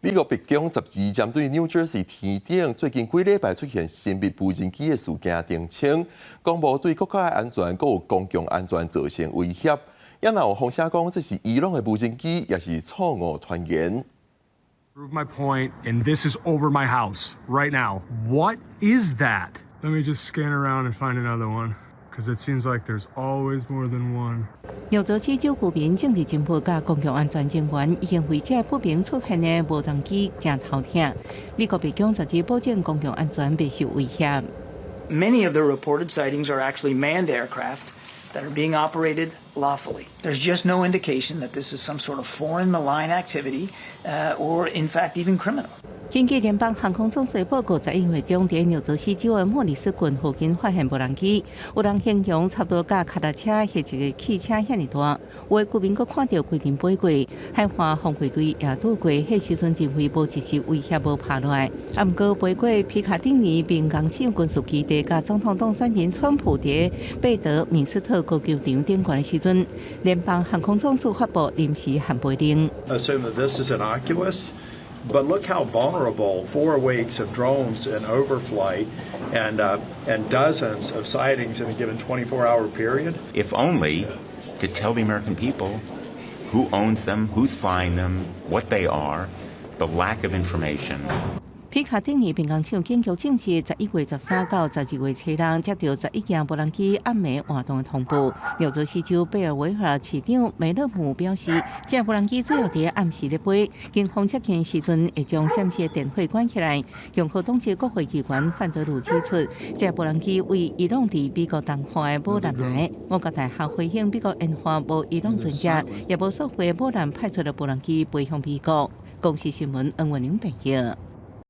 美国白宫12针对 New Jersey 天顶最近几礼拜出现神秘无人机的事件澄清，公布对国家的安全、还有公共安全造成威胁。也有风声讲这是伊朗的无人机，也是错误传言。Prove my point, and this is over my house right now. What is that? Let me just scan around and find another one, because it seems like there's always more than one. 纽泽西州附近政治情报甲公共安全人员已经为这不明出现的无人机正头痛。美国白宫实质保证公共安全未受威胁。Many of the reported sightings are actually manned aircraft that are being operated lawfully. There's just no indication that this is some sort of foreign malign activity, or in fact even criminal. 根据联邦航空总署报告，11月中在纽泽西州的莫里斯郡附近发现无人机，有人形容差不多甲脚踏车或一个汽车遐尼大。有的居民佫看到规定飞过，海岸防卫队也拄过，迄时阵认为无一时威胁无拍落来。啊，毋过飞过皮卡丁尼民航机军事基地，甲总统当选人川普伫贝德明斯特高球场顶悬的时阵，联邦航空总署发布临时限飞令。Assume that this is innocuous. But look how vulnerable 4 weeks of drones and overflight and dozens of sightings in a given 24-hour period. If only to tell the American people who owns them, who's flying them, what they are, the lack of information. 皮卡丁尼民航厂警局证实，11月13到12月7日接到11件无人机暗暝活动的通报。纽泽西州贝尔维尔市长梅勒姆表示，这无人机主要伫暗时咧飞，警方接近时阵会将闪失的电话关起来。共和党籍国会议员范德鲁指出，这无人机为伊朗伫美国东岸的武南来。我国大学回应美国研发无伊朗专家，也无索回武南派出的无人机飞向美国。公视新闻恩文玲报道。